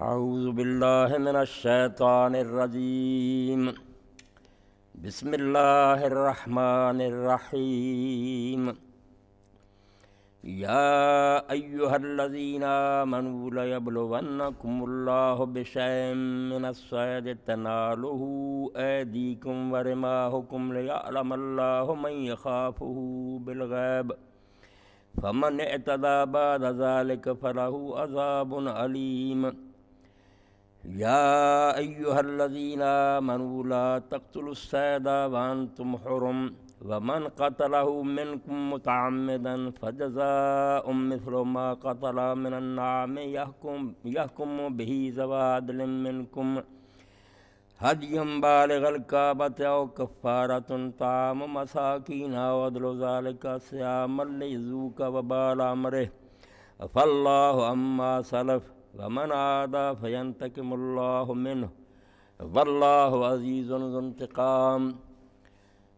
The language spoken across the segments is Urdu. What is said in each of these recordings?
اعوذ باللہ من الشیطان الرجیم بسم اللہ الرحمن الرحیم یا ایہا الذین آمنوا لیبلونکم اللہ بشیء من الصید تنالہ ایدیکم ورماحکم لیعلم اللہ من یخافہ بالغیب فمن اعتدی بعد ذلک فلہ عذاب علیم یا ایہا الذین آمنوا لا تقتلوا الصید وانتم حرم ومن قتلہ منکم متعمدا فجزاء مثل ما قتل من النعم یحکم بہ ذوی عدل منکم ہدیا بالغ الکعبۃ او کفارۃ طعام مساکین او عدل ذلک صیاما لیذوق وبال امرہ عفی اللہ عما سلف ومن عاد فینتقم اللہ منہ واللہ عزیز ذو انتقام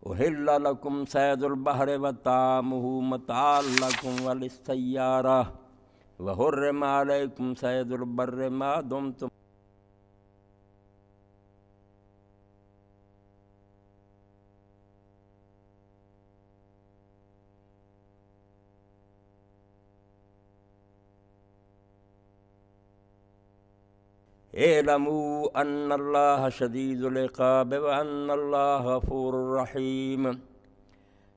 احل لکم صید البحر وطعامہ متاعا لکم وللسیارہ وحرم علیکم صید البر ما دمتم اعلموا ان اللہ شدید العقاب وان اللہ غفور رحیم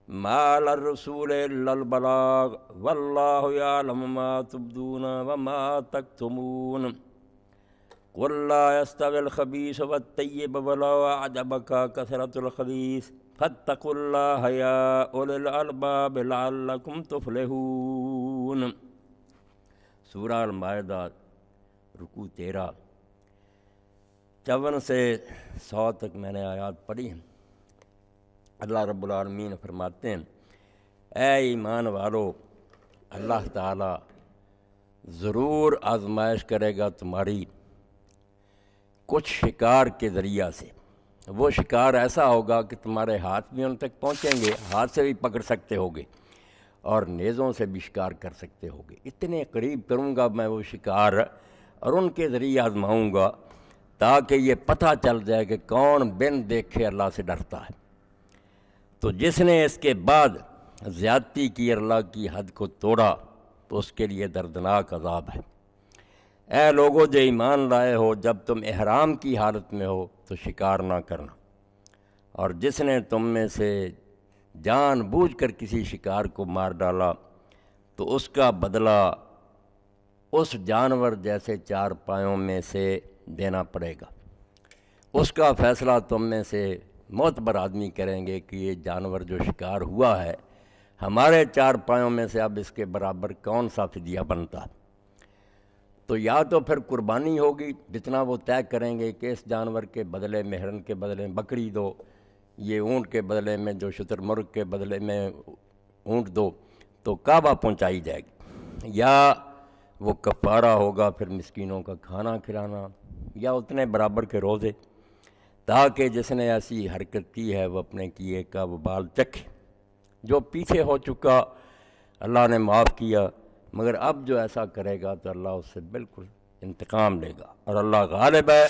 ما علی الرسول الا البلاغ واللہ یعلم ما تبدون وما تکتمون قل لا يستوی الخبیث والطیب ولو اعجبک کثرۃ الخبیث فاتقوا اللہ یا اولی الالباب لعلکم تفلحون۔ سورہ المائدہ رکوع 13 54 سے 100 تک میں نے آیات پڑھی ہیں۔ اللہ رب العالمین فرماتے ہیں اے ایمان والو، اللہ تعالیٰ ضرور آزمائش کرے گا تمہاری کچھ شکار کے ذریعہ سے۔ وہ شکار ایسا ہوگا کہ تمہارے ہاتھ بھی ان تک پہنچیں گے، ہاتھ سے بھی پکڑ سکتے ہوگے اور نیزوں سے بھی شکار کر سکتے ہوگے۔ اتنے قریب کروں گا میں وہ شکار اور ان کے ذریعے آزماؤں گا تاکہ یہ پتہ چل جائے کہ کون بن دیکھے اللہ سے ڈرتا ہے۔ تو جس نے اس کے بعد زیادتی کی، اللہ کی حد کو توڑا، تو اس کے لیے دردناک عذاب ہے۔ اے لوگو جو ایمان لائے ہو، جب تم احرام کی حالت میں ہو تو شکار نہ کرنا، اور جس نے تم میں سے جان بوجھ کر کسی شکار کو مار ڈالا تو اس کا بدلہ اس جانور جیسے 4 پایوں میں سے دینا پڑے گا۔ اس کا فیصلہ تم میں سے معتبر آدمی کریں گے کہ یہ جانور جو شکار ہوا ہے ہمارے 4 پایوں میں سے اب اس کے برابر کون سا فدیہ بنتا۔ تو یا تو پھر قربانی ہوگی، جتنا وہ طے کریں گے کہ اس جانور کے بدلے میں ہرن کے بدلے میں بکری دو، یہ اونٹ کے بدلے میں جو شتر مرغ کے بدلے میں اونٹ دو، تو کعبہ پہنچائی جائے گی، یا وہ کفارہ ہوگا پھر مسکینوں کا کھانا کھلانا، یا اتنے برابر کے روزے، تاکہ جس نے ایسی حرکت کی ہے وہ اپنے کیے کا وبال چکھے۔ جو پیچھے ہو چکا اللہ نے معاف کیا، مگر اب جو ایسا کرے گا تو اللہ اس سے بالکل انتقام لے گا، اور اللہ غالب ہے،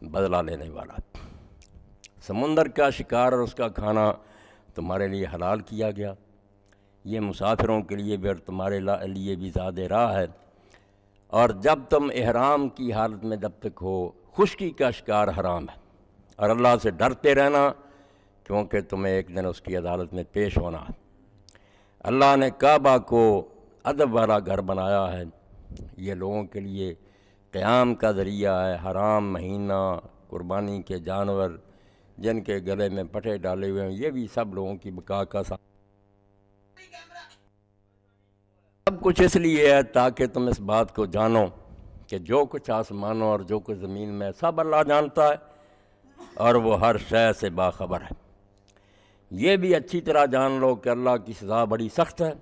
بدلہ لینے والا۔ سمندر کا شکار اور اس کا کھانا تمہارے لیے حلال کیا گیا، یہ مسافروں کے لیے بھی اور تمہارے لیے بھی زاد راہ ہے۔ اور جب تم احرام کی حالت میں جب تک ہو، خشکی کا شکار حرام ہے، اور اللہ سے ڈرتے رہنا کیونکہ تمہیں ایک دن اس کی عدالت میں پیش ہونا ہے۔ اللہ نے کعبہ کو ادب والا گھر بنایا ہے، یہ لوگوں کے لیے قیام کا ذریعہ ہے۔ حرام مہینہ، قربانی کے جانور جن کے گلے میں پٹھے ڈالے ہوئے ہیں، یہ بھی سب لوگوں کی بقا کا سب کچھ اس لیے ہے تاکہ تم اس بات کو جانو کہ جو کچھ آسمانوں اور جو کچھ زمین میں سب اللہ جانتا ہے، اور وہ ہر شے سے باخبر ہے۔ یہ بھی اچھی طرح جان لو کہ اللہ کی سزا بڑی سخت ہے،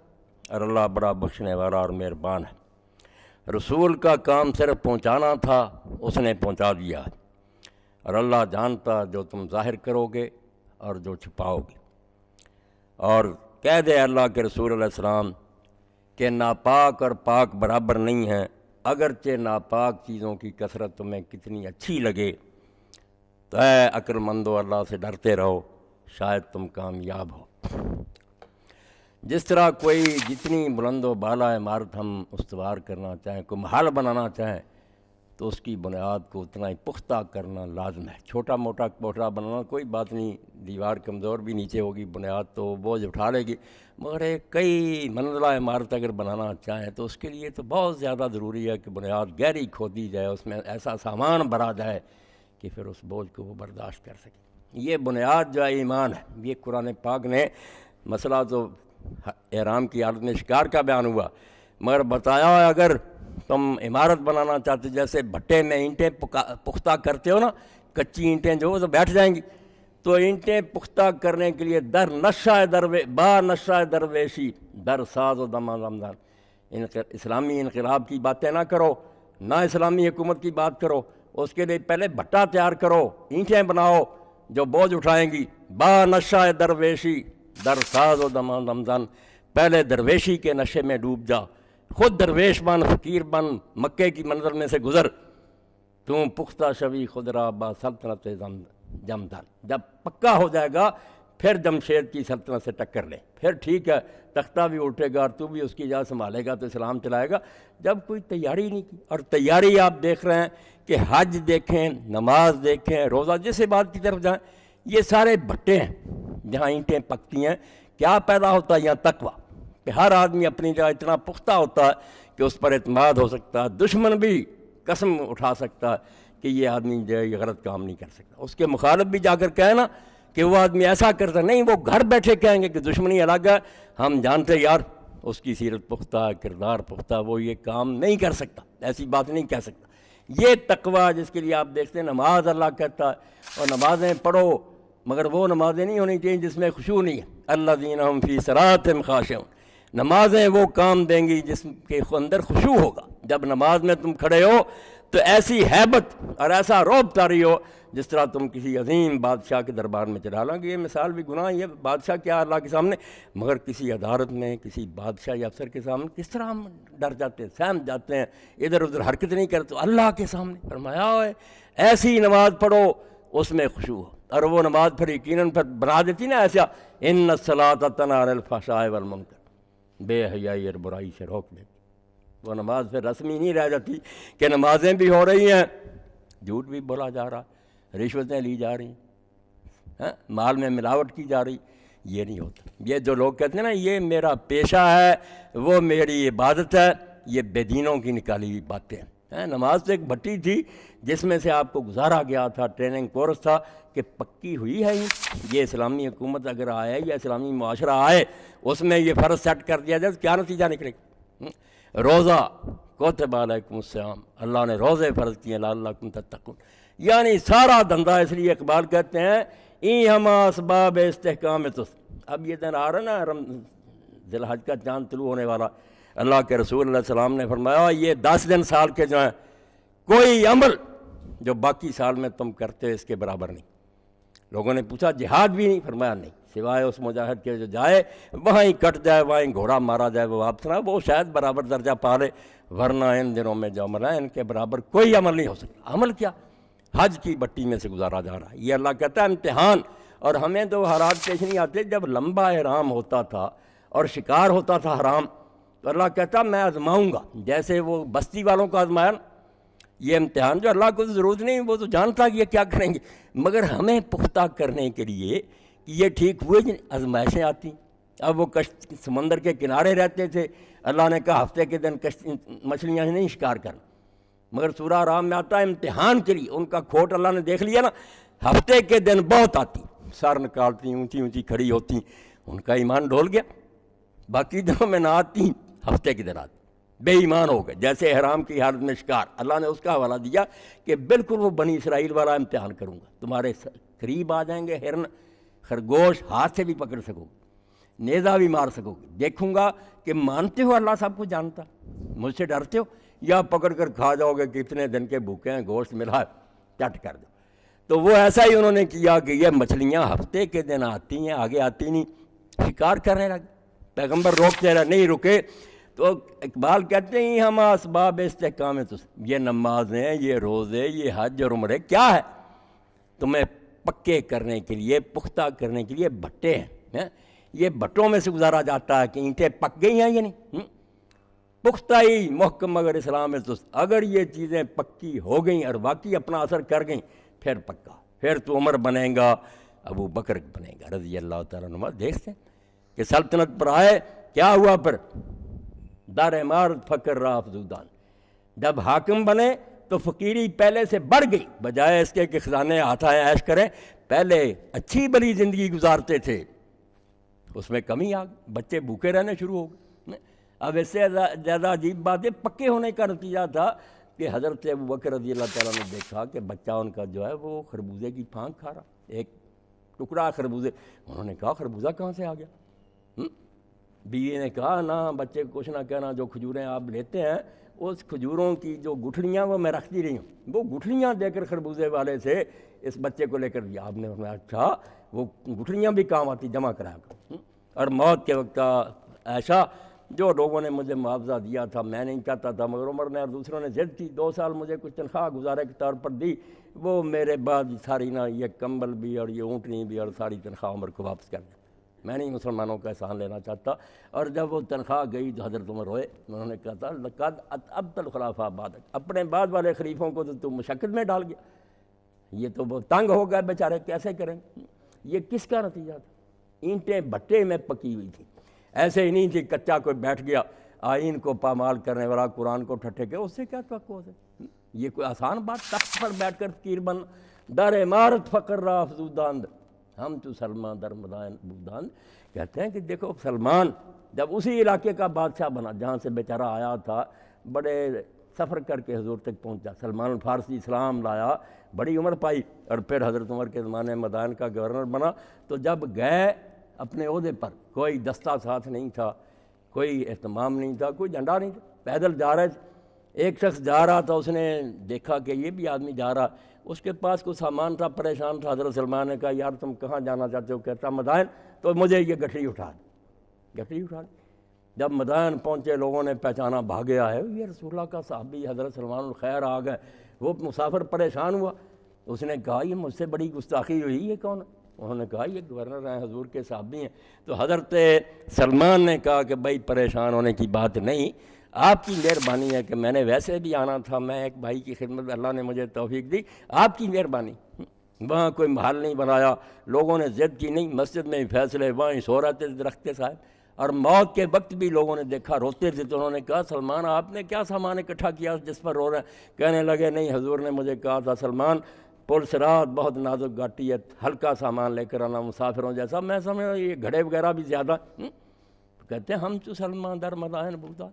اور اللہ بڑا بخشنے والا اور مہربان ہے۔ رسول کا کام صرف پہنچانا تھا، اس نے پہنچا دیا ہے، اور اللہ جانتا جو تم ظاہر کرو گے اور جو چھپاؤ گے۔ اور کہہ دے اللہ کے رسول علیہ السلام کہ ناپاک اور پاک برابر نہیں ہیں، اگرچہ ناپاک چیزوں کی کثرت تمہیں کتنی اچھی لگے، تو اے عقل مندو اللہ سے ڈرتے رہو، شاید تم کامیاب ہو۔ جس طرح کوئی جتنی بلند و بالا عمارت ہم استوار کرنا چاہیں، کوئی محل بنانا چاہیں، تو اس کی بنیاد کو اتنا ہی پختہ کرنا لازم ہے۔ چھوٹا موٹا کوٹھا بنانا کوئی بات نہیں، دیوار کمزور بھی نیچے ہوگی، بنیاد تو بوجھ اٹھا لے گی، مگر ایک کئی منزلہ عمارت اگر بنانا چاہیں تو اس کے لیے تو بہت زیادہ ضروری ہے کہ بنیاد گہری کھودی جائے، اس میں ایسا سامان بھرا جائے کہ پھر اس بوجھ کو وہ برداشت کر سکے۔ یہ بنیاد جو ہے ایمان ہے۔ یہ قرآن پاک نے مسئلہ تو احرام کی حالت میں شکار کا بیان ہوا، مگر بتایا ہے اگر تم عمارت بنانا چاہتے، جیسے بھٹے میں اینٹیں پختہ کرتے ہو نا، کچی اینٹیں جو تو بیٹھ جائیں گی، تو اینٹیں پختہ کرنے کے لیے با نشہ درویشی در ساز و دما رمضان، اسلامی انقلاب کی باتیں نہ کرو، نہ اسلامی حکومت کی بات کرو، اس کے لیے پہلے بھٹا تیار کرو، اینٹیں بناؤ جو بوجھ اٹھائیں گی۔ با نشہ درویشی در ساز و دما رمضان، پہلے درویشی کے نشے میں ڈوب جا، خود درویش بن، فقیر بن، مکے کی منظر میں سے گزر، تم پختہ شوی خود را با سلطنت جمدان، جب پکا ہو جائے گا پھر جمشید کی سلطنت سے ٹکر لے، پھر ٹھیک ہے تختہ بھی الٹے گا اور تو بھی اس کی جگہ سنبھالے گا تو اسلام چلائے گا۔ جب کوئی تیاری نہیں کی، اور تیاری آپ دیکھ رہے ہیں کہ حج دیکھیں، نماز دیکھیں، روزہ، جس عبادت کی طرف جائیں، یہ سارے بھٹے ہیں جہاں اینٹیں پکتی ہیں۔ کیا پیدا ہوتا ہے یہاں؟ تقویٰ، کہ ہر آدمی اپنی جگہ اتنا پختہ ہوتا ہے کہ اس پر اعتماد ہو سکتا ہے، دشمن بھی قسم اٹھا سکتا ہے کہ یہ آدمی جو ہے یہ غلط کام نہیں کر سکتا۔ اس کے مخالف بھی جا کر کہے نا کہ وہ آدمی ایسا کرتا نہیں، وہ گھر بیٹھے کہیں گے کہ دشمنی الگ ہے، ہم جانتے یار اس کی سیرت پختہ ہے، کردار پختہ، وہ یہ کام نہیں کر سکتا، ایسی بات نہیں کہہ سکتا۔ یہ تقویٰ جس کے لیے آپ دیکھتے ہیں نماز اللہ کہتا ہے، اور نمازیں پڑھو، مگر وہ نمازیں نہیں ہونی چاہیے جس میں خشوع نہیں ہے۔ الذین هم فی صلاتہم خاشعون، نمازیں وہ کام دیں گی جس کے اندر خشوع ہوگا۔ جب نماز میں تم کھڑے ہو تو ایسی ہیبت اور ایسا رعب طاری ہو جس طرح تم کسی عظیم بادشاہ کے دربار میں چلا لو گے۔ یہ مثال بھی گناہ، یہ بادشاہ کیا اللہ کے سامنے، مگر کسی عدالت میں کسی بادشاہ یا افسر کے سامنے کس طرح ہم ڈر جاتے ہیں، سہم جاتے ہیں، ادھر ادھر حرکت نہیں کرتے۔ اللہ کے سامنے فرمایا ہے ایسی نماز پڑھو اس میں خشوع ہو، اور وہ نماز پھر یقیناً پھر بنا دیتی نا ایسا، ان الصلاۃ تنہی عن الفحشاء والمنکر، بے حیائی اور برائی سے روک دیتی۔ وہ نماز پھر رسمی نہیں رہ جاتی کہ نمازیں بھی ہو رہی ہیں، جھوٹ بھی بولا جا رہا، رشوتیں لی جا رہی ہیں، مال میں ملاوٹ کی جا رہی، یہ نہیں ہوتا۔ یہ جو لوگ کہتے ہیں نا یہ میرا پیشہ ہے، وہ میری عبادت ہے، یہ بے دینوں کی نکالی ہوئی باتیں ہیں۔ نماز تو ایک بھٹی تھی جس میں سے آپ کو گزارا گیا تھا، ٹریننگ کورس تھا کہ پکی ہوئی ہے یہ اسلامی حکومت اگر آئے یا اسلامی معاشرہ آئے، اس میں یہ فرض سیٹ کر دیا جائے تو کیا نتیجہ نکلے گا؟ روزہ کتب علیکم الصیام، اللہ نے روزے فرض کیے لعلکم تتقون، یعنی سارا دھندا۔ اس لیے اقبال کہتے ہیں ای ہما اسباب استحکام تس، اب یہ دن آ رہا نا ذی الحج کا چاند طلوع ہونے والا، اللہ کے رسول علیہ السلام نے فرمایا یہ 10 دن سال کے جو ہیں کوئی عمل جو باقی سال میں تم کرتے ہو اس کے برابر نہیں۔ لوگوں نے پوچھا جہاد بھی نہیں؟ فرمایا نہیں، سوائے اس مجاہد کے جو جائے وہاں ہی کٹ جائے، وہاں ہی گھوڑا مارا جائے، وہ واپس نہ، وہ شاید برابر درجہ پا لے، ورنہ ان دنوں میں جو عمل ہے ان کے برابر کوئی عمل نہیں ہو سکتا۔ عمل کیا؟ حج کی بٹی میں سے گزارا جا رہا ہے۔ یہ اللہ کہتا ہے امتحان، اور ہمیں تو حالات پیش نہیں آتے۔ جب لمبا احرام ہوتا تھا اور شکار ہوتا تھا حرام، تو اللہ کہتا میں آزماؤں گا، جیسے وہ بستی والوں کو آزمایا نا۔ یہ امتحان جو اللہ کو ضرورت نہیں، وہ تو جانتا کہ یہ کیا کریں گے، مگر ہمیں پختہ کرنے کے لیے کہ یہ ٹھیک ہوئے آزمائشیں آتی۔ اب وہ سمندر کے کنارے رہتے تھے، اللہ نے کہا ہفتے کے دن مچھلیاں نہیں شکار کرنا، مگر سورہ اعراف میں آتا ہے امتحان کے لیے۔ ان کا کھوٹ اللہ نے دیکھ لیا نا، ہفتے کے دن بہت آتی، سر نکالتی، اونچی اونچی کھڑی ہوتی، ان کا ایمان ڈول گیا، باقی دنوں میں نہ آتی، ہفتے کے دن آتی، بے ایمان ہو گئے۔ جیسے احرام کی حالت میں شکار، اللہ نے اس کا حوالہ دیا کہ بالکل وہ بنی اسرائیل والا امتحان کروں گا، تمہارے قریب آ جائیں گے ہرن، خرگوش، ہاتھ سے بھی پکڑ سکو گے، نیزہ بھی مار سکو گے، دیکھوں گا کہ مانتے ہو اللہ سب کو جانتا، مجھ سے ڈرتے ہو، یا پکڑ کر کھا جاؤ گے کہ اتنے دن کے بھوکے ہیں، گوشت ملا چٹ کر دو۔ تو وہ ایسا ہی انہوں نے کیا کہ یہ مچھلیاں ہفتے کے دن آتی ہیں، آگے آتی نہیں، شکار کرنے لگے۔ پیغمبر روکتے رہے، نہیں رکے، تو اقبال کہتے ہیں ہم اسباب استحکام تو یہ نمازیں، یہ روزے، یہ حج اور عمرے کیا ہے؟ تمہیں پکے کرنے کے لیے، پختہ کرنے کے لیے بھٹے ہیں۔ یہ بھٹوں میں سے گزارا جاتا ہے کہ اینٹیں پک گئی ہیں یا نہیں؟ پختہ ہی محکم اگر اسلام ہے تو اگر یہ چیزیں پکی ہو گئیں اور واقعی اپنا اثر کر گئیں پھر پکا، پھر تو عمر بنے گا، ابو بکر بنے گا رضی اللہ تعالیٰ عنہ۔ دیکھتے ہیں کہ سلطنت پر آئے، کیا ہوا پھر؟ دار عمارت فقر رہا افزودان۔ جب حاکم بنے تو فقیری پہلے سے بڑھ گئی، بجائے اس کے کہ خزانے ہاتھائیں عیش کریں، پہلے اچھی بلی زندگی گزارتے تھے، اس میں کمی آ گئی، بچے بھوکے رہنے شروع ہو گئے۔ اب اس سے زیادہ عجیب بات ہے، پکے ہونے کا نتیجہ تھا کہ حضرت ابو بکر رضی اللہ تعالیٰ نے دیکھا کہ بچہ ان کا جو ہے وہ خربوزے کی پھانک کھا رہا، ایک ٹکڑا خربوزے۔ انہوں نے کہا خربوزہ کہاں سے آ گیا؟ بیوی نے کہا نہ بچے کو کچھ نہ کہنا، جو کھجوریں آپ لیتے ہیں اس کھجوروں کی جو گٹھلیاں وہ میں رکھتی رہی ہوں، وہ گٹھلیاں دے کر خربوزے والے سے اس بچے کو لے کر دیا۔ آپ نے فرمایا اچھا، وہ گٹھلیاں بھی کام آتی، جمع کرایا کر۔ اور موت کے وقت ایسا جو لوگوں نے مجھے معاوضہ دیا تھا میں نہیں چاہتا تھا، مگر عمر نے اور دوسروں نے ضد کی، 2 سال مجھے کچھ تنخواہ گزارے کے طور پر دی، وہ میرے بعد ساری نہ یہ کمبل بھی اور یہ اونٹنی بھی اور ساری تنخواہ عمر کو واپس کر دی۔ میں نہیں مسلمانوں کا احسان لینا چاہتا۔ اور جب وہ تنخواہ گئی تو حضرت عمر روئے، انہوں نے کہا تھا لقد اتعبت الخلفاء بعدک، اپنے بعد والے خلیفوں کو تو مشقت میں ڈال گیا، یہ تو بہت تنگ ہو گئے بیچارے، کیسے کریں؟ یہ کس کا نتیجہ تھا؟ اینٹیں بھٹے میں پکی ہوئی تھی، ایسے ہی نہیں تھی کچا کوئی بیٹھ گیا آئین کو پامال کرنے والا، قرآن کو ٹھٹھے کے، اس سے کیا توقع ہے؟ یہ کوئی آسان بات؟ تخت پر بیٹھ کر فقیر بن، در عمارت فقر را افزوداند، ہم تو سلمان در مدائن بوداند۔ کہتے ہیں کہ دیکھو سلمان جب اسی علاقے کا بادشاہ بنا جہاں سے بیچارہ آیا تھا، بڑے سفر کر کے حضور تک پہنچا، سلمان الفارسی اسلام لایا، بڑی عمر پائی، اور پھر حضرت عمر کے زمانے مدائن کا گورنر بنا۔ تو جب گئے اپنے عہدے پر، کوئی دستہ ساتھ نہیں تھا، کوئی اہتمام نہیں تھا، کوئی جھنڈا نہیں تھا، پیدل جا رہے تھے۔ ایک شخص جا رہا تھا، اس نے دیکھا کہ یہ بھی آدمی جا رہا، اس کے پاس کوئی سامان تھا، پریشان تھا۔ حضرت سلمان نے کہا یار تم کہاں جانا چاہتے ہو؟ کہتا مدائن، تو مجھے یہ گٹھڑی اٹھا دی، گٹھڑی اٹھا دی۔ جب مدائن پہنچے لوگوں نے پہچانا، بھاگے آئے، یہ رسول اللہ کا صحابی حضرت سلمان الخیر آ گئے۔ وہ مسافر پریشان ہوا، اس نے کہا یہ مجھ سے بڑی گستاخی ہوئی، یہ کون ہے؟ انہوں نے کہا یہ گورنر ہیں، حضور کے صحابی ہیں۔ تو حضرت سلمان نے کہا کہ بھائی پریشان ہونے کی بات نہیں، آپ کی مہربانی ہے کہ میں نے ویسے بھی آنا تھا، میں ایک بھائی کی خدمت، اللہ نے مجھے توفیق دی، آپ کی مہربانی۔ وہاں کوئی محل نہیں بنایا، لوگوں نے ضد کی نہیں، مسجد میں ہی فیصلے، وہاں ہی سو رہے تھے درخت کے سائے۔ اور موت کے وقت بھی لوگوں نے دیکھا روتے تھے، تو انہوں نے کہا سلمان آپ نے کیا سامان اکٹھا کیا جس پر رو رہے ہیں؟ کہنے لگے نہیں حضور نے مجھے کہا تھا سلمان پل صراط بہت نازک گھاٹی ہے، ہلکا سامان لے کر آنا مسافروں جیسا۔ میں سمجھ رہا یہ گھڑے وغیرہ بھی زیادہ۔ کہتے ہیں ہم تو سلمان در مدائن بودا،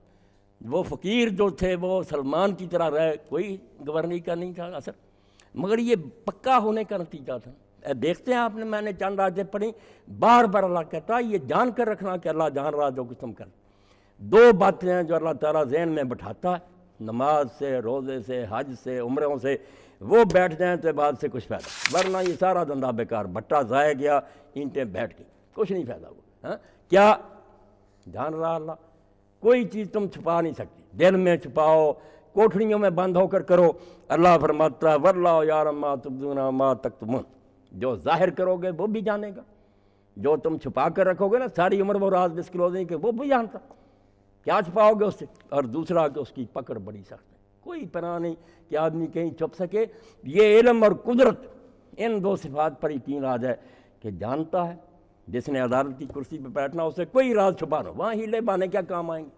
وہ فقیر جو تھے وہ سلمان کی طرح رہے، کوئی گورنری کا نہیں تھا اثر، مگر یہ پکا ہونے کا نتیجہ تھا۔ دیکھتے ہیں آپ نے، میں نے چند آیتیں پڑھی، بار بار اللہ کہتا ہے یہ جان کر رکھنا کہ اللہ جان رہا جو کچھ تم کر۔ 2 باتیں ہیں جو اللہ تعالیٰ ذہن میں بٹھاتا ہے، نماز سے، روزے سے، حج سے، عمروں سے، وہ بیٹھ جائیں تو بعد سے کچھ فائدہ، ورنہ یہ سارا دندہ بیکار، بٹا ضائع گیا، اینٹیں بیٹھ گئی، کچھ نہیں فائدہ ہوا۔ کیا جان رہا اللہ؟ کوئی چیز تم چھپا نہیں سکتی، دل میں چھپاؤ، کوٹھڑیوں میں بند ہو کر کرو، اللہ فرماتا ہے واللہ یعلم ما تبدون وما تکتمون، جو ظاہر کرو گے وہ بھی جانے گا، جو تم چھپا کر رکھو گے نا ساری عمر وہ راز ڈسکلوز نہیں کہ وہ بھی جانتا، کیا چھپاؤ گے اس سے؟ اور دوسرا کہ اس کی پکڑ بڑی سخت ہے، کوئی پناہ نہیں کہ آدمی کہیں چھپ سکے۔ یہ علم اور قدرت، ان 2 صفات پر یقین آ جائے کہ جانتا ہے، جس نے عدالت کی کرسی پہ بیٹھنا اسے کوئی راز چھپانا، وہاں ہیلے بانے کیا کام آئیں گے،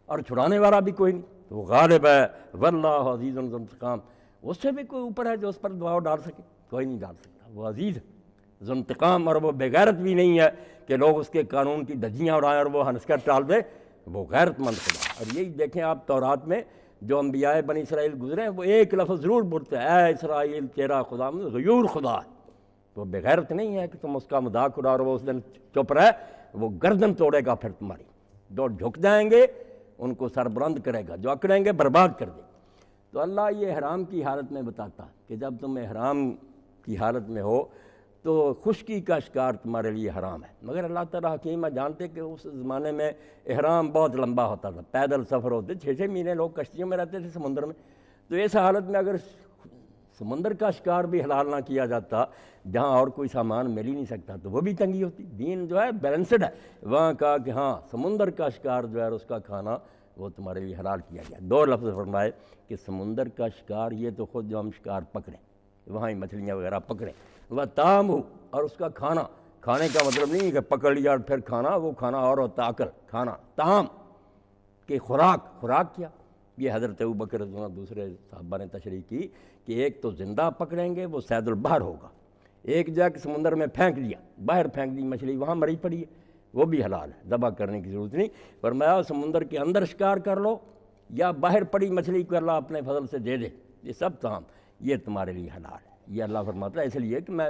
اور چھڑانے والا بھی کوئی نہیں، تو وہ غالب ہے، واللہ عزیز ذو انتقام، اس سے بھی کوئی اوپر ہے جو اس پر دباؤ ڈال سکے؟ کوئی نہیں ڈال سکتا، وہ عزیز ہے، ذو انتقام، اور وہ بے غیرت بھی نہیں ہے کہ لوگ اس کے قانون کی دھجیاں اڑائیں اور وہ ہنس کر ٹال دے، وہ غیرت مند خدا۔ اور یہی دیکھیں آپ تورات میں جو انبیاء بنی اسرائیل گزرے ہیں وہ ایک لفظ ضرور بولتے ہیں، اے اسرائیل تیرا خدا غیور خدا ہے، وہ بے غیرت نہیں ہے کہ تم اس کا مذاق اڑا اور وہ اس دن چپ رہے، وہ گردن توڑے گا پھر تمہاری، جو جھک جائیں گے ان کو سر بلند کرے گا، جو اکڑیں گے برباد کر دے گا۔ تو اللہ یہ احرام کی حالت میں بتاتا کہ جب تم احرام کی حالت میں ہو تو خشکی کا شکار تمہارے لیے حرام ہے۔ مگر اللہ تعالیٰ حکیم ہے، جانتے کہ اس زمانے میں احرام بہت لمبا ہوتا تھا، پیدل سفر ہوتے، 6 مہینے لوگ کشتیوں میں رہتے تھے سمندر میں۔ تو اس حالت میں اگر سمندر کا شکار بھی حلال نہ کیا جاتا جہاں اور کوئی سامان مل ہی نہیں سکتا تو وہ بھی تنگی ہوتی۔ دین جو ہے بیلنسڈ ہے، وہاں کہا کہ ہاں سمندر کا شکار جو ہے اس کا کھانا وہ تمہارے لیے حلال کیا گیا۔ 2 لفظ فرمائے کہ سمندر کا شکار، یہ تو خود جو ہم شکار پکڑیں وہاں ہی مچھلیاں وغیرہ پکڑیں، وہ تام ہو، اور اس کا کھانا، کھانے کا مطلب نہیں ہے کہ پکڑ لیا اور پھر کھانا، وہ کھانا اور ہوتا عقل، کھانا تام کہ خوراک کیا۔ یہ حضرت ابوبکر دوسرے صحابہ نے تشریح کی کہ ایک تو زندہ پکڑیں گے وہ صید البحر ہوگا، ایک جا کے سمندر میں پھینک دیا، باہر پھینک دی مچھلی، وہاں مری پڑی ہے، وہ بھی حلال ہے، ذبح کرنے کی ضرورت نہیں۔ فرمایا سمندر کے اندر شکار کر لو یا باہر پڑی مچھلی کو اللہ اپنے فضل سے دے دے، یہ سب تمام یہ تمہارے لیے حلال ہے۔ یہ اللہ فرماتا ہے، اس لیے کہ میں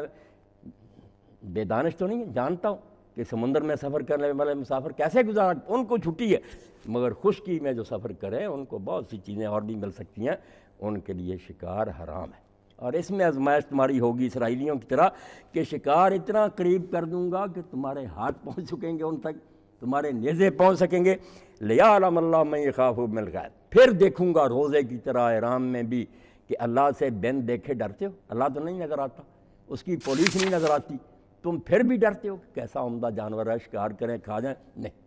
بے دانش تو نہیں، جانتا ہوں کہ سمندر میں سفر کرنے والے مسافر کیسے گزارا، ان کو چھٹی ہے، مگر خشکی میں جو سفر کریں ان کو بہت سی چیزیں اور بھی مل سکتی ہیں، ان کے لیے شکار حرام ہے۔ اور اس میں آزمائش تمہاری ہوگی اسرائیلیوں کی طرح کہ شکار اتنا قریب کر دوں گا کہ تمہارے ہاتھ پہنچ سکیں گے ان تک، تمہارے نیزے پہنچ سکیں گے۔ لیعلم اللہ من یخاف بالغیب، پھر دیکھوں گا روزے کی طرح احرام میں بھی کہ اللہ سے بن دیکھے ڈرتے ہو، اللہ تو نہیں نظر آتا، اس کی پولیس نہیں نظر آتی، تم پھر بھی ڈرتے ہو کہ کیسا عمدہ جانور ہے، شکار کریں کھا جائیں، نہیں۔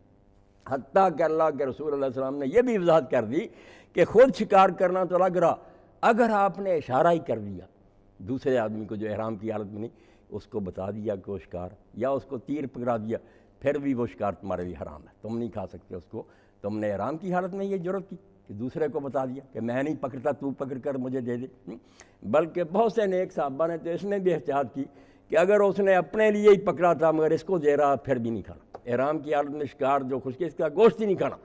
حتیٰ کہ اللہ کے رسول علیہ السلام نے یہ بھی وضاحت کر دی کہ خود شکار کرنا تو لگ رہا، اگر آپ نے اشارہ ہی کر دیا دوسرے آدمی کو جو احرام کی حالت میں نہیں، اس کو بتا دیا کہ وہ شکار، یا اس کو تیر پکڑا دیا، پھر بھی وہ شکار تمہارے لیے حرام ہے، تم نہیں کھا سکتے اس کو۔ تم نے احرام کی حالت میں یہ جرت کی کہ دوسرے کو بتا دیا کہ میں نہیں پکڑتا، تو پکڑ کر مجھے دے دے۔ بلکہ بہت سے نیک صحابہ نے تو اس میں بھی احتیاط کی کہ اگر اس نے اپنے لیے ہی پکڑا تھا مگر اس کو دے رہا، پھر بھی نہیں کھانا، احرام کی حالت میں شکار جو خشکی اس کا گوشت ہی نہیں کھانا۔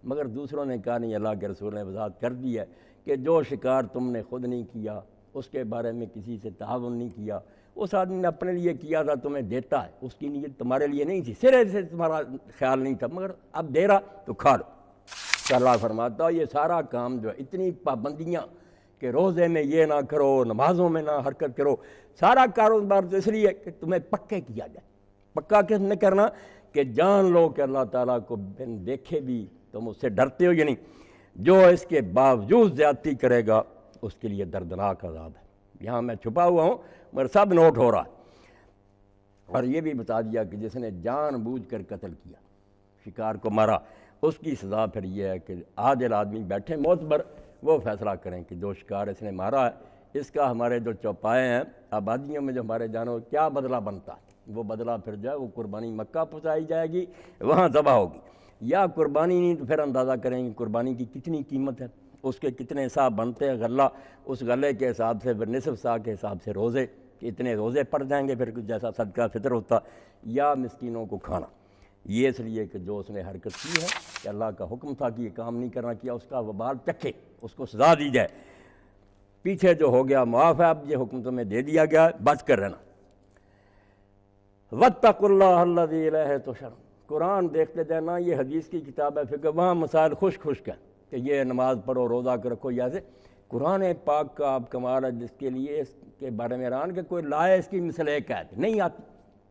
مگر دوسروں نے کہا نہیں، اللہ کے رسول نے وضاحت کر دی ہے کہ جو شکار تم نے خود نہیں کیا، اس کے بارے میں کسی سے تعاون نہیں کیا، اس آدمی نے اپنے لیے کیا تھا تمہیں دیتا ہے، اس کی نیت تمہارے لیے نہیں تھی، سرے سے تمہارا خیال نہیں تھا، مگر اب دے رہا تو کھا لو۔ تو اللہ فرماتا ہے یہ سارا کام جو ہے، اتنی پابندیاں کہ روزے میں یہ نہ کرو، نمازوں میں نہ حرکت کرو، سارا کاروبار تو اس لیے کہ تمہیں پکے کیا جائے۔ پکا کس نے کرنا کہ جان لو کہ اللہ تعالیٰ کو بن دیکھے بھی تم اس سے ڈرتے ہو یا نہیں۔ جو اس کے باوجود زیادتی کرے گا اس کے لیے دردناک عذاب ہے۔ یہاں میں چھپا ہوا ہوں مگر سب نوٹ ہو رہا ہے۔ اور یہ بھی بتا دیا کہ جس نے جان بوجھ کر قتل کیا، شکار کو مارا، اس کی سزا پھر یہ ہے کہ عادل آدمی بیٹھے معتبر، وہ فیصلہ کریں کہ جو شکار اس نے مارا ہے اس کا ہمارے جو چوپائے ہیں آبادیوں میں جو ہمارے جانور کیا بدلہ بنتا ہے، وہ بدلہ پھر جو ہے وہ قربانی مکہ پہنچائی جائے گی، وہاں ذبح ہوگی، یا قربانی نہیں تو پھر اندازہ کریں گے قربانی کی کتنی قیمت ہے، اس کے کتنے حساب بنتے ہیں، غلہ اس غلے کے حساب سے، پھر نصف سا کے حساب سے روزے، کہ اتنے روزے پڑ جائیں گے، پھر جیسا صدقہ فطر ہوتا، یا مسکینوں کو کھانا۔ یہ اس لیے کہ جو اس نے حرکت کی ہے کہ اللہ کا حکم تھا کہ یہ کام نہیں کرنا کیا، اس کا وبال چکھے، اس کو سزا دی جائے۔ پیچھے جو ہو گیا معاف ہے، اب یہ حکم تمہیں دے دیا گیا، بچ کر رہنا۔ وَاتَّقُوا اللَّهَ الَّذِي إِلَيْهِ تُحْشَرُونَ، قرآن دیکھتے جانا، یہ حدیث کی کتاب ہے، پھر وہاں مسائل خشک ہے کہ یہ نماز پڑھو، روزہ کر رکھو، یا سے قرآن پاک کا آپ کمال ہے جس کے لیے اس کے بارے میں حیران کہ کوئی لائے اس کی مثل ایک آیت نہیں آتی،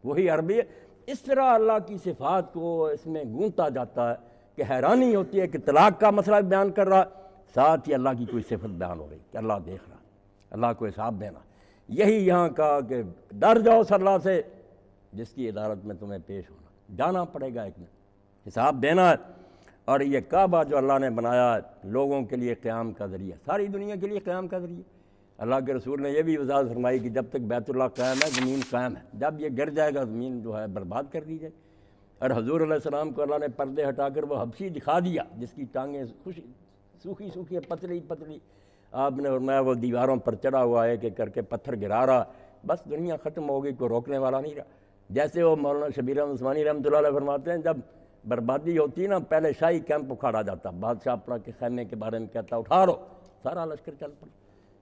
وہی عربی ہے، اس طرح اللہ کی صفات کو اس میں گونتا جاتا ہے کہ حیرانی ہوتی ہے کہ طلاق کا مسئلہ بیان کر رہا، ساتھ ہی اللہ کی کوئی صفت بیان ہو رہی کہ اللہ دیکھ رہا، اللہ کو حساب دینا۔ یہی یہاں کہا کہ ڈر جاؤ اس اللہ سے جس کی عدالت میں تمہیں پیش ہونا، جانا پڑے گا، ایک نے حساب دینا ہے۔ اور یہ کعبہ جو اللہ نے بنایا ہے لوگوں کے لیے قیام کا ذریعہ، ساری دنیا کے لیے قیام کا ذریعہ۔ اللہ کے رسول نے یہ بھی وضاحت فرمائی کہ جب تک بیت اللہ قائم ہے زمین قائم ہے، جب یہ گر جائے گا زمین جو ہے برباد کر دی جائے۔ اور حضور علیہ السلام کو اللہ نے پردے ہٹا کر وہ حبشی دکھا دیا جس کی ٹانگیں سوکھی پتلی پتلی، آپ نے فرمایا وہ دیواروں پر چڑھا ہوا ہے کہ کر کے پتھر گرا رہا، بس دنیا ختم ہو گئی، کوئی روکنے والا نہیں رہا۔ جیسے وہ مولانا شبیر احمد عثمانی رحمۃ اللہ علیہ فرماتے ہیں جب بربادی ہوتی نا، پہلے شاہی کیمپ اکھاڑا جاتا، بادشاہ اپنا کے خیمے کے بارے میں کہتا اٹھا لو، سارا لشکر چل پڑا،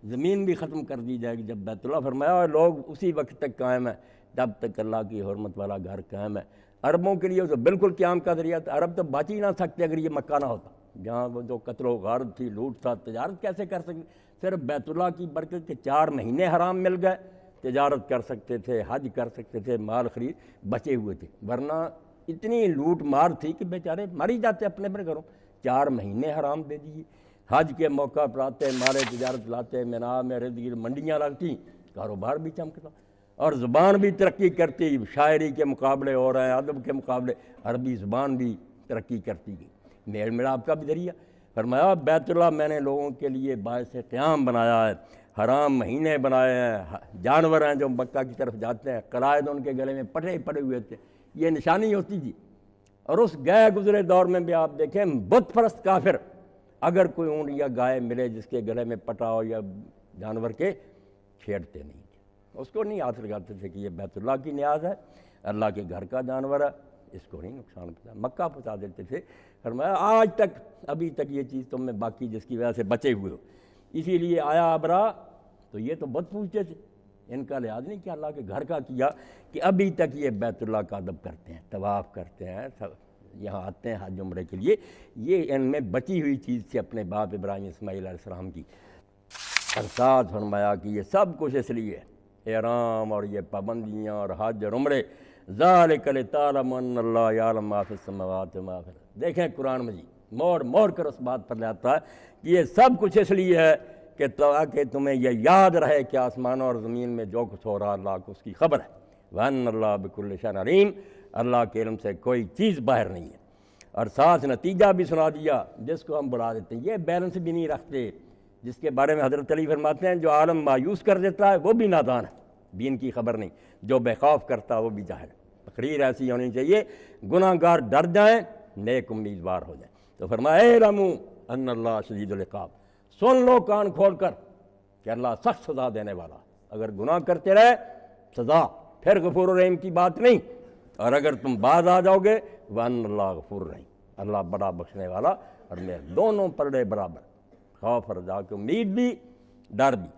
زمین بھی ختم کر دی جائے گی۔ جب بیت اللہ فرمایا اور لوگ اسی وقت تک قائم ہیں جب تک اللہ کی حرمت والا گھر قائم ہے۔ عربوں کے لیے تو بالکل قیام کا ذریعہ تھا، عرب تو بچ ہی نہ سکتے اگر یہ مکہ نہ ہوتا، جہاں وہ جو قتل و غارت تھی، لوٹ تھا، تجارت کیسے کر سکتے؟ صرف بیت اللہ کی برکت کے 4 مہینے حرام مل گئے تجارت کر سکتے تھے، حج کر سکتے تھے، مال خرید بچے ہوئے تھے، ورنہ اتنی لوٹ مار تھی کہ بیچارے مر ہی جاتے اپنے اپنے گھروں۔ 4 مہینے حرام دے دیے، حج کے موقع پر آتے، مال تجارت لاتے، مینا میں ارد گرد منڈیاں لگتی، کاروبار بھی چمکتا اور زبان بھی ترقی کرتی، شاعری کے مقابلے ہو رہے ہیں، ادب کے مقابلے، عربی زبان بھی ترقی کرتی گئی۔ میل ملاپ کا بھی ذریعہ۔ فرمایا بیت اللہ میں نے لوگوں کے لیے باعث قیام بنایا ہے، حرام مہینے بنائے ہیں، جانور ہیں جو مکہ کی طرف جاتے ہیں، قلائد ان کے گلے میں پٹے پڑے ہوئے تھے، یہ نشانی ہوتی تھی۔ اور اس گئے گزرے دور میں بھی آپ دیکھیں بت پرست کافر اگر کوئی اونٹ یا گائے ملے جس کے گلے میں پٹا ہو یا جانور کے، چھیڑتے نہیں تھے، اس کو نہیں ہاتھ لگاتے تھے کہ یہ بیت اللہ کی نیاز ہے، اللہ کے گھر کا جانور ہے، اس کو نہیں نقصان پہنچا، مکہ پہنچا دیتے تھے۔ فرمایا آج تک ابھی تک یہ چیز تم میں باقی جس کی وجہ سے بچے ہوئے ہو۔ اسی لیے آیا ابرا تو یہ تو بت پوچھتے تھے، ان کا لحاظ نہیں کیا، اللہ کے گھر کا کیا، کہ ابھی تک یہ بیت اللہ کا ادب کرتے ہیں، طواف کرتے ہیں، یہاں آتے ہیں حج عمرے کے لیے، یہ ان میں بچی ہوئی چیز تھی اپنے باپ ابراہیم اسماعیل علیہ السلام کی۔ اور ساتھ فرمایا کہ یہ سب کچھ اس لیے احرام اور یہ پابندیاں اور حج اور عمرے، ذالک لتعلموا ان اللہ یعلم ما فی السماوات و ما فی الارض۔ دیکھیں قرآن مجید مور مور کر اس بات پر لے آتا ہے کہ یہ سب کچھ اس لیے ہے کہ تاکہ تمہیں یہ یاد رہے کہ آسمانوں اور زمین میں جو کچھ ہو رہا اللہ کو اس کی خبر ہے، وَأَنَّ اللَّهَ بِكُلِّ شَيْءٍ عَلِيمٌ، اللہ کے علم سے کوئی چیز باہر نہیں ہے۔ اور ساتھ نتیجہ بھی سنا دیا جس کو ہم بڑھا دیتے ہیں، یہ بیلنس بھی نہیں رکھتے، جس کے بارے میں حضرت علی فرماتے ہیں جو عالم مایوس کر دیتا ہے وہ بھی نادان ہے، دین کی خبر نہیں، جو بے خوف کرتا ہے وہ بھی جاہل ہے۔ تقریر ایسی ہونی چاہیے گناہ گار ڈر جائیں، نیک امیدوار ہو جائیں۔ تو فرمایا اعلموا ان اللہ شدید العقاب، سن لو کان کھول کر کہ اللہ سخت سزا دینے والا، اگر گناہ کرتے رہے سزا، پھر غفور الرحیم کی بات نہیں، اور اگر تم باز آ جاؤ گے وَأَنَّ اللَّهَ غَفُورٌ رَحِيمٌ، اللہ بڑا بخشنے والا اور میرے، دونوں پلڑے برابر، خوف اور رجا کی امید بھی ڈر بھی۔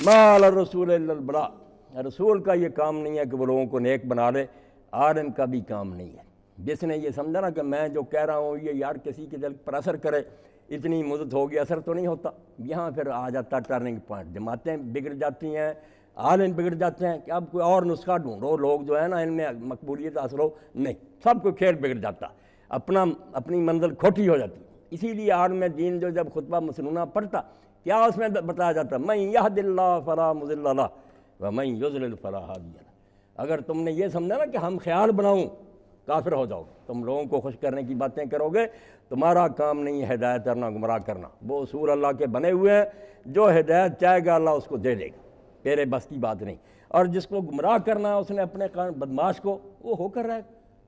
مَا عَلَى الرَّسُولِ إِلَّا الْبَلَاغُ، رسول کا یہ کام نہیں ہے کہ وہ لوگوں کو نیک بنا لے، عالم کا بھی کام نہیں ہے، جس نے یہ سمجھا نا کہ میں جو کہہ رہا ہوں یہ یار کسی کے دل پر اثر کرے، اتنی مدت ہوگی اثر تو نہیں ہوتا، یہاں پھر آ جاتا ٹرننگ پوائنٹ، جماعتیں بگڑ جاتی ہیں، عالم بگڑ جاتے ہیں کہ اب کوئی اور نسخہ ڈھونڈو، لوگ جو ہے نا ان میں مقبولیت حاصل ہو، نہیں، سب کو کھیل بگڑ جاتا، اپنی منزل کھوٹی ہو جاتی۔ اسی لیے عالم دین جو جب خطبہ مسنونہ پڑھتا کیا اس میں بتایا جاتا من یہد اللہ فلا مضل لہ ومن یضلل فلا ہادی لہ۔ اگر تم نے یہ سمجھا نا کہ ہم خیال بناؤں کافر ہو جاؤ، تم لوگوں کو خوش کرنے کی باتیں کرو گے، تمہارا کام نہیں ہے ہدایت کرنا گمراہ کرنا، وہ اصول اللہ کے بنے ہوئے ہیں، جو ہدایت چاہے گا اللہ اس کو دے دے گا، تیرے بس کی بات نہیں، اور جس کو گمراہ کرنا ہے اس نے اپنے بدماش کو، وہ ہو کر رہے،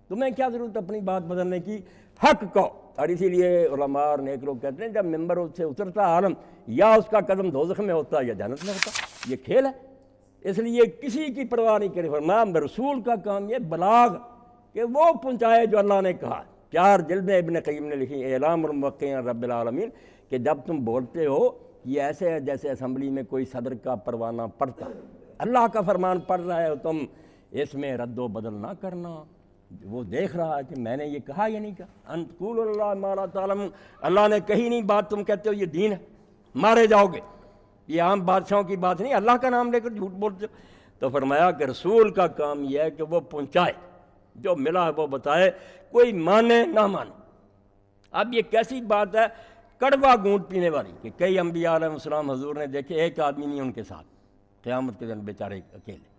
تمہیں کیا ضرورت اپنی بات بدلنے کی، حق کو۔ اور اسی لیے علماء اور نیک لوگ کہتے ہیں جب ممبر سے اترتا عالم یا اس کا قدم دوزخ میں ہوتا ہے یا جنت میں ہوتا، یہ کھیل ہے، اس لیے کسی کی پرواہ نہیں کرے۔ فرمایا رسول کا کام یہ بلاغ کہ وہ پہنچائے جو اللہ نے کہا۔ 4 جلدیں ابن قیم نے لکھی اعلام الموقعین رب العالمین، کہ جب تم بولتے ہو یہ ایسے ہے جیسے اسمبلی میں کوئی صدر کا پروانہ پڑھتا، اللہ کا فرمان پڑھ رہا ہے تم اس میں رد و بدل نہ کرنا، وہ دیکھ رہا ہے کہ میں نے یہ کہا یا نہیں کہا، ان تقولوا اللہ ما لا تعلمون، اللہ نے کہی نہیں بات تم کہتے ہو یہ دین ہے، مارے جاؤ گے، یہ عام بادشاہوں کی بات نہیں، اللہ کا نام لے کر جھوٹ بولتے ہو۔ تو فرمایا کہ رسول کا کام یہ ہے کہ وہ پہنچائے، جو ملا ہے وہ بتائے، کوئی مانے نہ مانے۔ اب یہ کیسی بات ہے کڑوا گونٹ پینے والی، کہ کئی انبیاء علیہ السلام حضور نے دیکھے، ایک آدمی نہیں ان کے ساتھ، قیامت کے دن بیچارے اکیلے،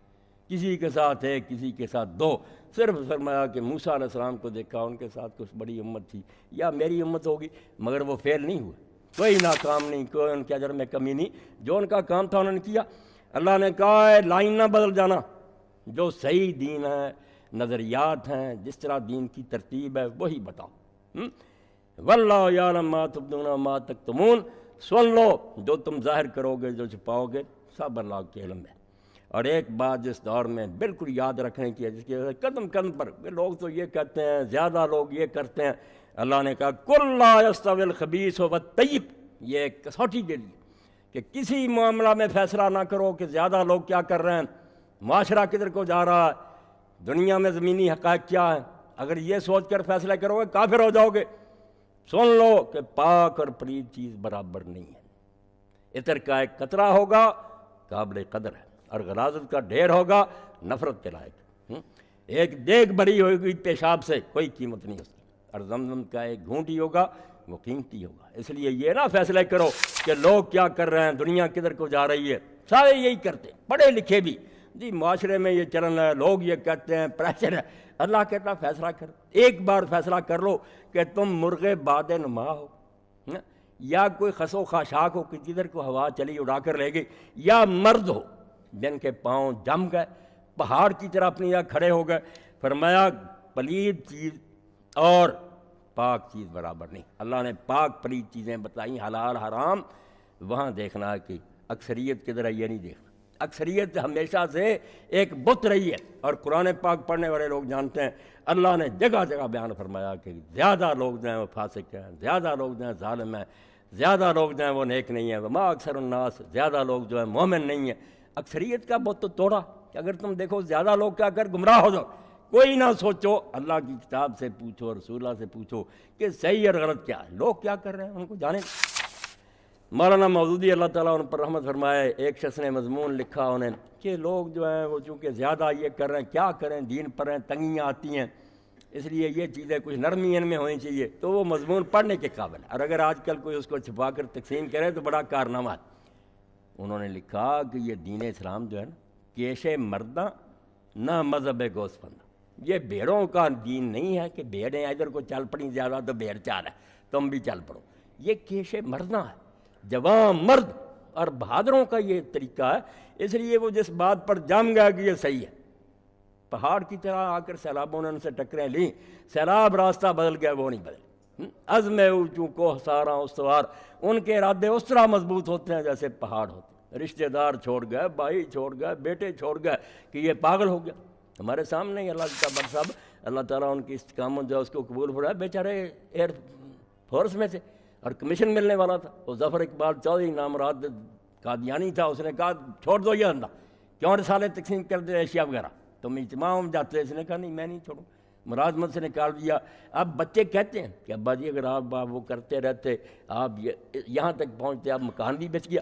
کسی کے ساتھ ایک کسی کے ساتھ 2، صرف فرمایا کہ موسیٰ علیہ السلام کو دیکھا، ان کے ساتھ کچھ بڑی امت تھی یا میری امت ہوگی، مگر وہ فیل نہیں ہوئے، کوئی ناکام نہیں، کوئی ان کے اجر میں کمی نہیں، جو ان کا کام تھا انہوں نے کیا۔ اللہ نے کہا ہے لائن نہ بدل جانا، جو صحیح دین ہے، نظریات ہیں، جس طرح دین کی ترتیب ہے وہی بتاؤ۔ واللہ یعلم ما تبدون وما تکتمون، سن لو جو تم ظاہر کرو گے جو چھپاؤ گے سب اللہ کے علم ہے۔ اور ایک بات جس دور میں بالکل یاد رکھنے کی ہے، جس کی وجہ سے قدم قدم پر لوگ تو یہ کہتے ہیں، زیادہ لوگ یہ کرتے ہیں، اللہ نے کہا کل لا یستوی الخبیث والطیب، یہ ایک کسوٹی دے دی کہ کسی معاملہ میں فیصلہ نہ کرو کہ زیادہ لوگ کیا کر رہے ہیں، معاشرہ کدھر کو جا رہا ہے، دنیا میں زمینی حقائق کیا ہے، اگر یہ سوچ کر فیصلہ کرو گے کافر ہو جاؤ گے۔ سن لو کہ پاک اور پلید چیز برابر نہیں ہے، عطر کا ایک قطرہ ہوگا قابل قدر ہے، اور غلاظت کا ڈھیر ہوگا نفرت کے لائق۔ ایک دیگ بری ہوگی پیشاب سے، کوئی قیمت نہیں اس کی، اور زمزم کا ایک گھونٹ ہی ہوگا وہ قیمتی ہوگا۔ اس لیے یہ نہ فیصلہ کرو کہ لوگ کیا کر رہے ہیں، دنیا کدھر کو جا رہی ہے، سارے یہی کرتے ہیں، پڑھے لکھے بھی، جی معاشرے میں یہ چلن ہے، لوگ یہ کہتے ہیں، پریشر ہے۔ اللہ کہتا فیصلہ کرو، ایک بار فیصلہ کر لو کہ تم مرغے باد نما ہو، یا کوئی خسو خاشاک ہو کہ جدھر کو ہوا چلی اڑا کر لے گئی، یا مرد ہو جن کے پاؤں جم گئے، پہاڑ کی طرح اپنی جگہ کھڑے ہو گئے۔ فرمایا پلید چیز اور پاک چیز برابر نہیں۔ اللہ نے پاک پلید چیزیں بتائیں، حلال حرام، وہاں دیکھنا کہ اکثریت کدھر ہے یہ نہیں دیکھنا۔ اکثریت ہمیشہ سے ایک بت رہی ہے، اور قرآن پاک پڑھنے والے لوگ جانتے ہیں اللہ نے جگہ جگہ بیان فرمایا کہ زیادہ لوگ جو ہیں وہ فاسق ہیں، زیادہ لوگ جو ہیں ظالم ہیں، زیادہ لوگ جو ہیں وہ نیک نہیں ہیں، وما اکثر الناس، زیادہ لوگ جو ہیں مومن نہیں ہیں۔ اکثریت کا بت تو توڑا کہ اگر تم دیکھو زیادہ لوگ کیا کر گمراہ ہو جاؤ، کوئی نہ سوچو، اللہ کی کتاب سے پوچھو، رسول اللہ سے پوچھو کہ صحیح اور غلط کیا ہے، لوگ کیا کر رہے ہیں ان کو جانے۔ مولانا مودودی اللہ تعالیٰ ان پر رحمت فرمائے، ایک شخص نے مضمون لکھا انہیں کہ لوگ جو ہیں وہ چونکہ زیادہ یہ کر رہے ہیں، کیا کریں، دین پر ہیں، تنگیاں آتی ہیں، اس لیے یہ چیزیں کچھ نرمی ان میں ہونی چاہیے، تو وہ مضمون پڑھنے کے قابل ہے، اور اگر آج کل کوئی اس کو چھپا کر تقسیم کرے تو بڑا کارنامہ ہے۔ انہوں نے لکھا کہ یہ دین اسلام جو ہے نا، کیش مرداں نہ مذہب گوسفندہ، یہ بھیڑوں کا دین نہیں ہے کہ بھیڑیں ادھر کو چل پڑیں زیادہ تو بھیڑ چال ہے تم بھی چل پڑو، یہ کیش مرداں ہے، جوان مرد اور بہادروں کا یہ طریقہ ہے۔ اس لیے وہ جس بات پر جم گیا کہ یہ صحیح ہے، پہاڑ کی طرح آ کر سیلابوں نے ان سے ٹکریں لیں، سیلاب راستہ بدل گیا، وہ نہیں بدل۔ عزم اونچوں کوہ ساراں استوار، ان کے ارادے اس طرح مضبوط ہوتے ہیں جیسے پہاڑ ہوتے ہیں۔ رشتہ دار چھوڑ گئے، بھائی چھوڑ گئے، بیٹے چھوڑ گئے کہ یہ پاگل ہو گیا۔ ہمارے سامنے ہی اللہ کا بر صاحب، اللہ تعالیٰ ان کی استقامت جو اس کو قبول فرمائے، بیچارے ایئر فورس میں تھے اور کمیشن ملنے والا تھا، وہ ظفر اقبال چودھری نامراد قادیانی تھا، اس نے کہا چھوڑ دو یہ اندھا، کیوں رسالے تقسیم کر دے ایشیا وغیرہ، تم اجتماع میں جاتے، اس نے کہا نہیں میں نہیں چھوڑوں، ملازمت سے نکال دیا۔ اب بچے کہتے ہیں کہ ابا جی اگر آپ وہ کرتے رہتے، آپ یہاں تک پہنچتے، آپ مکان بھی بیچ گیا،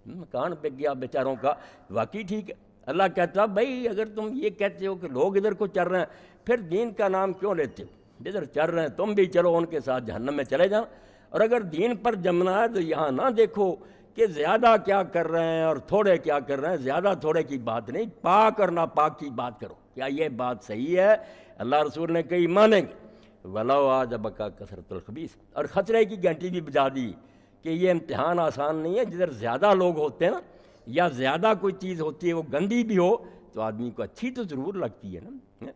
مکان بک گیا بیچاروں کا، واقعی ٹھیک ہے۔ اللہ کہتا بھائی اگر تم یہ کہتے ہو کہ لوگ ادھر کو چل رہے ہیں، پھر دین کا نام کیوں لیتے ہو؟ ادھر چل رہے ہیں تم بھی چلو، ان کے ساتھ جہنم میں چلے جانا۔ اور اگر دین پر جمنا ہے تو یہاں نہ دیکھو کہ زیادہ کیا کر رہے ہیں اور تھوڑے کیا کر رہے ہیں، زیادہ تھوڑے کی بات نہیں، پاک اور ناپاک کی بات کرو، کیا یہ بات صحیح ہے؟ اللہ رسول نے کہی مانیں گے، وَلَوْ أَعْجَبَكَ كَثْرَةُ الْخَبِيثِ، اور خطرے کی گھنٹی بھی بجا دی کہ یہ امتحان آسان نہیں ہے، جدھر زیادہ لوگ ہوتے ہیں نا، یا زیادہ کوئی چیز ہوتی ہے وہ گندی بھی ہو تو آدمی کو اچھی تو ضرور لگتی ہے نا۔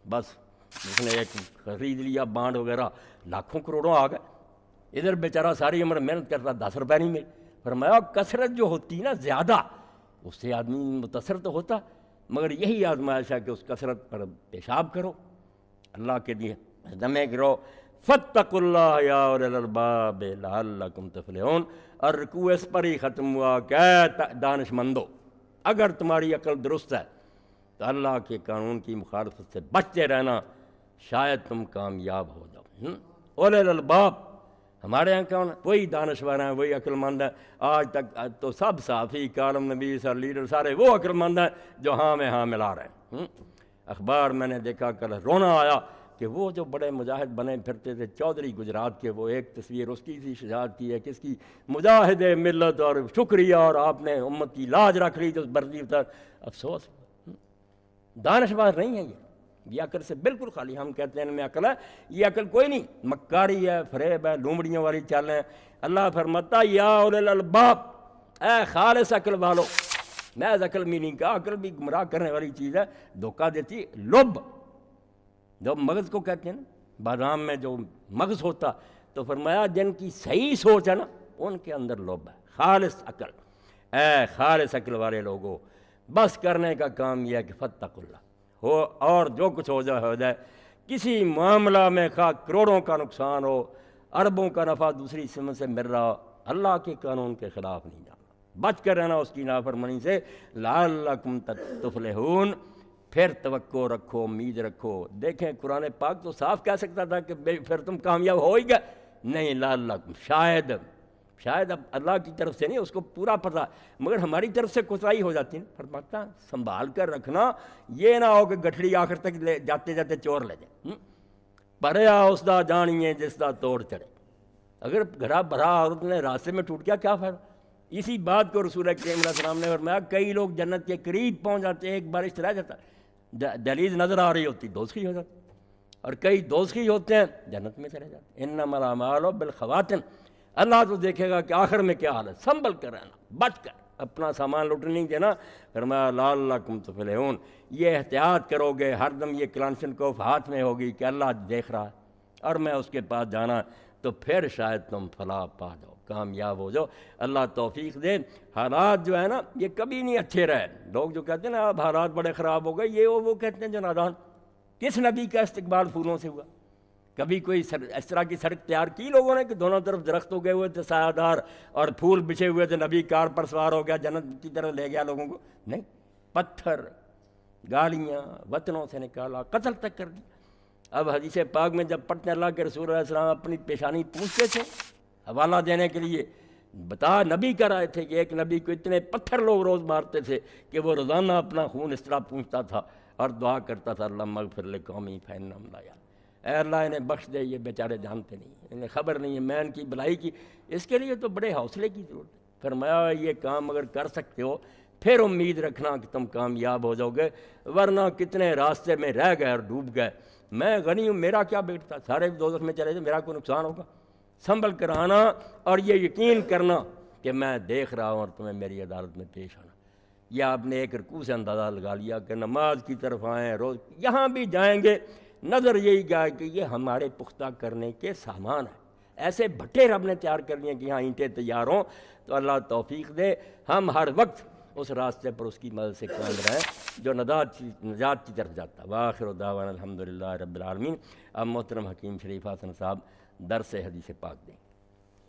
بس اس نے ایک خرید لیا بانڈ وغیرہ، لاکھوں کروڑوں آ گئے، ادھر بیچارہ ساری عمر محنت کرتا 10 روپے نہیں ملے۔ فرمایا کثرت جو ہوتی نا زیادہ، اس سے آدمی متاثر تو ہوتا، مگر یہی آزمائش ہے کہ اس کثرت پر پیشاب کرو، اللہ کے لیے دمے گرو۔ فاتقوا اللہ یا اولی الالباب لعلکم تفلحون، اور رکوع اس پر ہی ختم ہوا کہ اے دانش مندو، اگر تمہاری عقل درست ہے تو اللہ کے قانون کی مخالفت سے بچتے رہنا، شاید تم کامیاب ہو جاؤ۔ اولی الالباب ہمارے یہاں کون ہے؟ وہی دانشور ہیں، وہی عقل مند ہیں۔ آج تک تو سب صحافی، کالم نویس اور لیڈر سارے وہ عقل مند ہیں جو ہاں میں ہاں ملا رہے ہیں۔ اخبار میں نے دیکھا، کل رونا آیا کہ وہ جو بڑے مجاہد بنے پھرتے تھے چودھری گجرات کے، وہ ایک تصویر اس کی تھی، شجاعت کی ہے کس کی، مجاہد ملت اور شکریہ، اور آپ نے امت کی لاج رکھ لی تو بردی اتر۔ افسوس، دانشور نہیں ہے یہ عقل سے بالکل خالی۔ ہم کہتے ہیں ان میں عقل ہے، یہ عقل کوئی نہیں، مکاری ہے، فریب ہے، لومڑیوں والی چال ہے۔ اللہ فرماتا یا اولی الالباب، اے خالص عقل والو، محض عقل بھی نہیں کہا، عقل بھی گمراہ کرنے والی چیز ہے، دھوکہ دیتی۔ لب جو مغز کو کہتے ہیں نا، بادام میں جو مغز ہوتا، تو فرمایا جن کی صحیح سوچ ہے نا ان کے اندر لب ہے، خالص عقل۔ اے خالص عقل والے لوگوں، بس کرنے کا کام یہ ہے کہ فتقوا اللہ ہو، اور جو کچھ ہو جائے ہو جائے۔ کسی معاملہ میں خواہ کروڑوں کا نقصان ہو، اربوں کا نفع دوسری سمت سے مل رہا ہو، اللہ کے قانون کے خلاف نہیں جانا، بچ کر رہنا اس کی نافرمانی سے۔ لعلکم تفلحون، پھر توقع رکھو، امید رکھو۔ دیکھیں قرآن پاک تو صاف کہہ سکتا تھا کہ پھر تم کامیاب ہو ہی گئے، نہیں، لعلکم، شاید شاید اب اللہ کی طرف سے نہیں، اس کو پورا پتہ، مگر ہماری طرف سے کوتاہی ہو جاتی ہے۔ فرماتا سنبھال کر رکھنا، یہ نہ ہو کہ گٹھڑی آخر تک جاتے جاتے چور لے جائے۔ پریا اس دا جانیے جس دا توڑ چڑھے۔ اگر گھڑا بھرا عورت نے راستے میں ٹوٹ گیا کیا فائدہ؟ اسی بات کو رسول کریم علیہ السلام نے فرمایا کئی لوگ جنت کے قریب پہنچ جاتے ہیں، ایک بارش رہ جاتا ہے، دہلیز نظر آ رہی ہوتی، دوزخی ہو جاتی، اور کئی دوزخی ہوتے ہیں جنت میں چلے جاتے ہیں۔ انما الاعمال بالخواتم، اللہ تو دیکھے گا کہ آخر میں کیا حال ہے۔ سنبھل کر رہنا، بچ کر، اپنا سامان لوٹ نہیں دینا۔ فرمایا لعلکم تفلحون، یہ احتیاط کرو گے، ہر دم یہ کلانشن کو ہاتھ میں ہوگی کہ اللہ دیکھ رہا ہے اور میں اس کے پاس جانا، تو پھر شاید تم فلاح پا جاؤ، کامیاب ہو جاؤ۔ اللہ توفیق دے۔ حالات جو ہے نا یہ کبھی نہیں اچھے رہے۔ لوگ جو کہتے ہیں نا اب حالات بڑے خراب ہو گئے، یہ وہ کہتے ہیں جو نادان۔ کس نبی کا استقبال پھولوں سے ہوا؟ کبھی کوئی اس طرح کی سڑک تیار کی لوگوں نے کہ دونوں طرف درخت ہو گئے ہوئے تھے سایہ دار اور پھول بچھے ہوئے تھے، نبی کار پر سوار ہو گیا جنت کی طرف لے گیا لوگوں کو؟ نہیں، پتھر، گالیاں، وطنوں سے نکالا، قتل تک کر دیا۔ اب حدیث پاک میں جب پڑھتے اللہ کے رسول علیہ السلام اپنی پیشانی پوچھتے تھے حوالہ دینے کے لیے، بتا نبی کر آئے تھے کہ ایک نبی کو اتنے پتھر لوگ روز مارتے تھے کہ وہ روزانہ اپنا خون اس طرح پوچھتا تھا اور دعا کرتا تھا اللہم اغفر لقومی فانہم لا یعلمون، اے اللہ انہیں بخش دے، یہ بیچارے جانتے نہیں، انہیں خبر نہیں ہے میں ان کی بلائی کی۔ اس کے لیے تو بڑے حوصلے کی ضرورت ہے۔ فرمایا یہ کام اگر کر سکتے ہو پھر امید رکھنا کہ تم کامیاب ہو جاؤ گے، ورنہ کتنے راستے میں رہ گئے اور ڈوب گئے۔ میں غنی ہوں، میرا کیا بیٹھتا، سارے دوزخ میں چلے جائیں، میرا کوئی نقصان ہوگا؟ سنبھل کر آنا اور یہ یقین کرنا کہ میں دیکھ رہا ہوں اور تمہیں میری عدالت میں پیش آنا۔ یہ آپ نے ایک رکوع سے اندازہ لگا لیا کہ نماز کی طرف آئیں، روز یہاں بھی جائیں گے، نظر یہی گیا کہ یہ ہمارے پختہ کرنے کے سامان ہیں۔ ایسے بھٹے رب نے تیار کر لیے کہ یہاں اینٹیں تیار ہوں، تو اللہ توفیق دے ہم ہر وقت اس راستے پر اس کی مدد سے قائم رہیں جو نجات کی طرف جاتا۔ وآخر دعوانا الحمدللہ رب العالمین۔ اب محترم حکیم شریف حسن صاحب درس حدیث پاک دیں۔